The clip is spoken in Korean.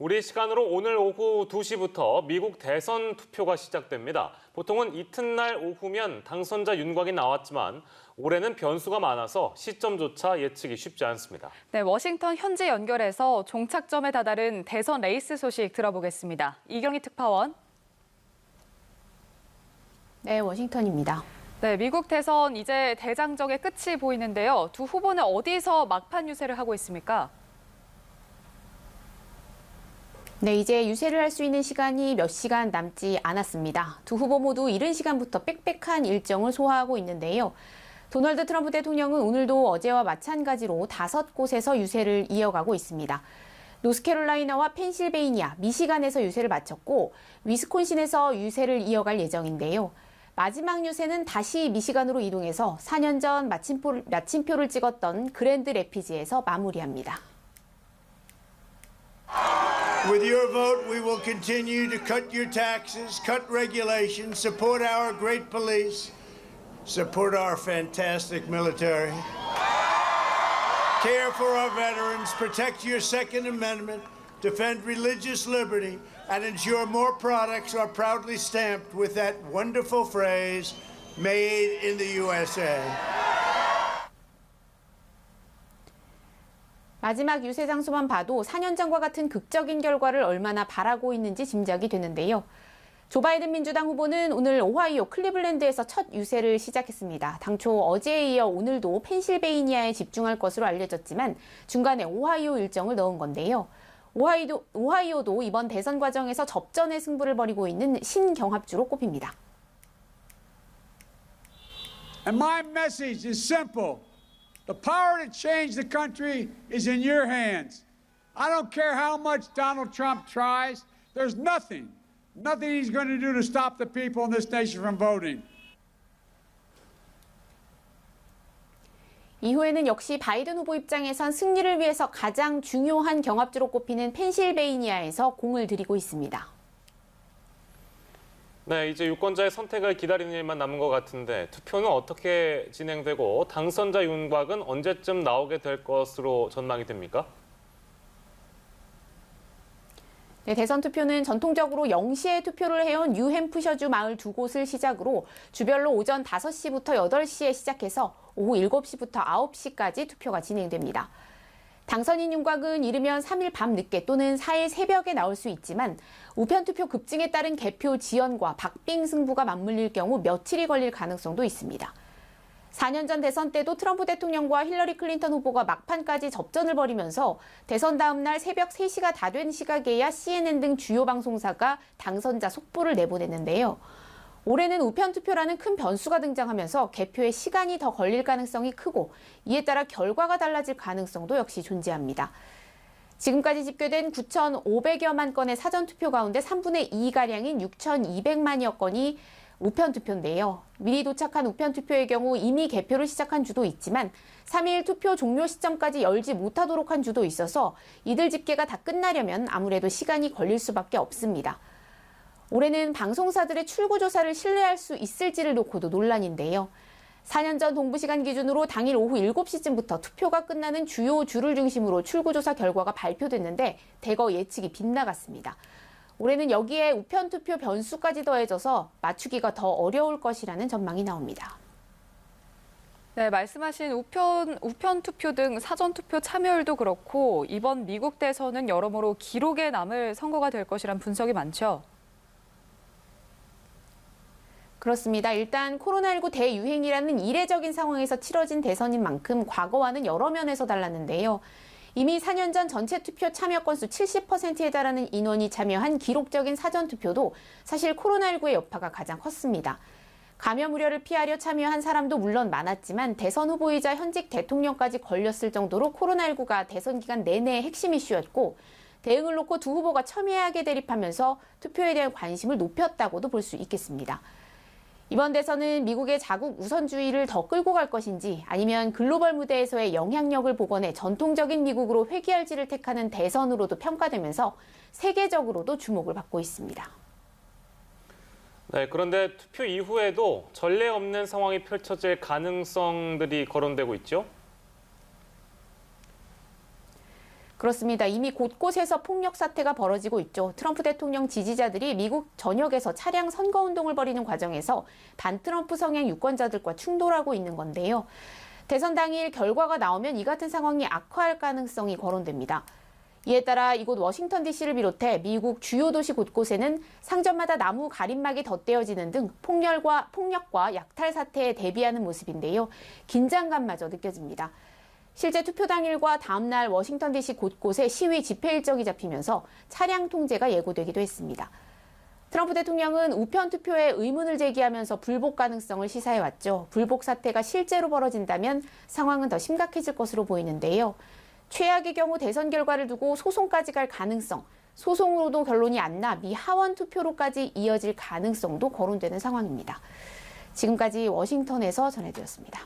우리 시간으로 오늘 오후 2시부터 미국 대선 투표가 시작됩니다. 보통은 이튿날 오후면 당선자 윤곽이 나왔지만 올해는 변수가 많아서 시점조차 예측이 쉽지 않습니다. 네, 워싱턴 현지 연결해서 종착점에 다다른 대선 레이스 소식 들어보겠습니다. 이경희 특파원. 네, 워싱턴입니다. 네, 미국 대선 이제 대장정의 끝이 보이는데요. 두 후보는 어디서 막판 유세를 하고 있습니까? 네, 이제 유세를 할 수 있는 시간이 몇 시간 남지 않았습니다. 두 후보 모두 이른 시간부터 빽빽한 일정을 소화하고 있는데요. 도널드 트럼프 대통령은 오늘도 어제와 마찬가지로 5곳에서 유세를 이어가고 있습니다. 노스캐롤라이나와 펜실베이니아, 미시간에서 유세를 마쳤고 위스콘신에서 유세를 이어갈 예정인데요. 마지막 유세는 다시 미시간으로 이동해서 4년 전 마침표를 찍었던 그랜드 래피즈에서 마무리합니다. With your vote, we will continue to cut your taxes, cut regulations, support our great police, support our fantastic military, care for our veterans, protect your Second Amendment, defend religious liberty, and ensure more products are proudly stamped with that wonderful phrase, made in the USA. 마지막 유세 장소만 봐도 4년 전과 같은 극적인 결과를 얼마나 바라고 있는지 짐작이 되는데요. 조 바이든 민주당 후보는 오늘 오하이오 클리블랜드에서 첫 유세를 시작했습니다. 당초 어제에 이어 오늘도 펜실베이니아에 집중할 것으로 알려졌지만 중간에 오하이오 일정을 넣은 건데요. 오하이오도 이번 대선 과정에서 접전의 승부를 벌이고 있는 신경합주로 꼽힙니다. And my message is simple. The power to change the country is in your hands. I don't care how much Donald Trump tries. There's nothing he's going to do to stop the people in this nation from voting. 이후에는 역시 바이든 후보 입장에선 승리를 위해서 가장 중요한 경합주로 꼽히는 펜실베이니아에서 공을 들이고 있습니다. 네, 이제 유권자의 선택을 기다리는 일만 남은 것 같은데 투표는 어떻게 진행되고 당선자 윤곽은 언제쯤 나오게 될 것으로 전망이 됩니까? 네, 대선 투표는 전통적으로 0시에 투표를 해온 뉴햄프셔주 마을 2곳을 시작으로 주별로 오전 5시부터 8시에 시작해서 오후 7시부터 9시까지 투표가 진행됩니다. 당선인 윤곽은 이르면 3일 밤늦게 또는 4일 새벽에 나올 수 있지만 우편투표 급증에 따른 개표 지연과 박빙 승부가 맞물릴 경우 며칠이 걸릴 가능성도 있습니다. 4년 전 대선 때도 트럼프 대통령과 힐러리 클린턴 후보가 막판까지 접전을 벌이면서 대선 다음 날 새벽 3시가 다 된 시각에야 CNN 등 주요 방송사가 당선자 속보를 내보냈는데요. 올해는 우편투표라는 큰 변수가 등장하면서 개표에 시간이 더 걸릴 가능성이 크고 이에 따라 결과가 달라질 가능성도 역시 존재합니다. 지금까지 집계된 9,500여만 건의 사전투표 가운데 3분의 2가량인 6,200만여 건이 우편투표인데요. 미리 도착한 우편투표의 경우 이미 개표를 시작한 주도 있지만 3일 투표 종료 시점까지 열지 못하도록 한 주도 있어서 이들 집계가 다 끝나려면 아무래도 시간이 걸릴 수밖에 없습니다. 올해는 방송사들의 출구조사를 신뢰할 수 있을지를 놓고도 논란인데요. 4년 전 동부시간 기준으로 당일 오후 7시쯤부터 투표가 끝나는 주요 주를 중심으로 출구조사 결과가 발표됐는데 대거 예측이 빗나갔습니다. 올해는 여기에 우편투표 변수까지 더해져서 맞추기가 더 어려울 것이라는 전망이 나옵니다. 네, 말씀하신 우편투표 등 사전투표 참여율도 그렇고 이번 미국 대선은 여러모로 기록에 남을 선거가 될 것이란 분석이 많죠. 그렇습니다. 일단 코로나19 대유행이라는 이례적인 상황에서 치러진 대선인 만큼 과거와는 여러 면에서 달랐는데요. 이미 4년 전 전체 투표 참여 건수 70%에 달하는 인원이 참여한 기록적인 사전투표도 사실 코로나19의 여파가 가장 컸습니다. 감염 우려를 피하려 참여한 사람도 물론 많았지만 대선 후보이자 현직 대통령까지 걸렸을 정도로 코로나19가 대선 기간 내내 핵심 이슈였고 대응을 놓고 두 후보가 첨예하게 대립하면서 투표에 대한 관심을 높였다고도 볼 수 있겠습니다. 이번 대선은 미국의 자국 우선주의를 더 끌고 갈 것인지 아니면 글로벌 무대에서의 영향력을 복원해 전통적인 미국으로 회귀할지를 택하는 대선으로도 평가되면서 세계적으로도 주목을 받고 있습니다. 네, 그런데 투표 이후에도 전례 없는 상황이 펼쳐질 가능성들이 거론되고 있죠? 그렇습니다. 이미 곳곳에서 폭력 사태가 벌어지고 있죠. 트럼프 대통령 지지자들이 미국 전역에서 차량 선거운동을 벌이는 과정에서 반트럼프 성향 유권자들과 충돌하고 있는 건데요. 대선 당일 결과가 나오면 이 같은 상황이 악화할 가능성이 거론됩니다. 이에 따라 이곳 워싱턴 DC를 비롯해 미국 주요 도시 곳곳에는 상점마다 나무 가림막이 덧대어지는 등 폭력과 약탈 사태에 대비하는 모습인데요. 긴장감마저 느껴집니다. 실제 투표 당일과 다음 날 워싱턴 DC 곳곳에 시위 집회 일정이 잡히면서 차량 통제가 예고되기도 했습니다. 트럼프 대통령은 우편 투표에 의문을 제기하면서 불복 가능성을 시사해왔죠. 불복 사태가 실제로 벌어진다면 상황은 더 심각해질 것으로 보이는데요. 최악의 경우 대선 결과를 두고 소송까지 갈 가능성, 소송으로도 결론이 안 나 미 하원 투표로까지 이어질 가능성도 거론되는 상황입니다. 지금까지 워싱턴에서 전해드렸습니다.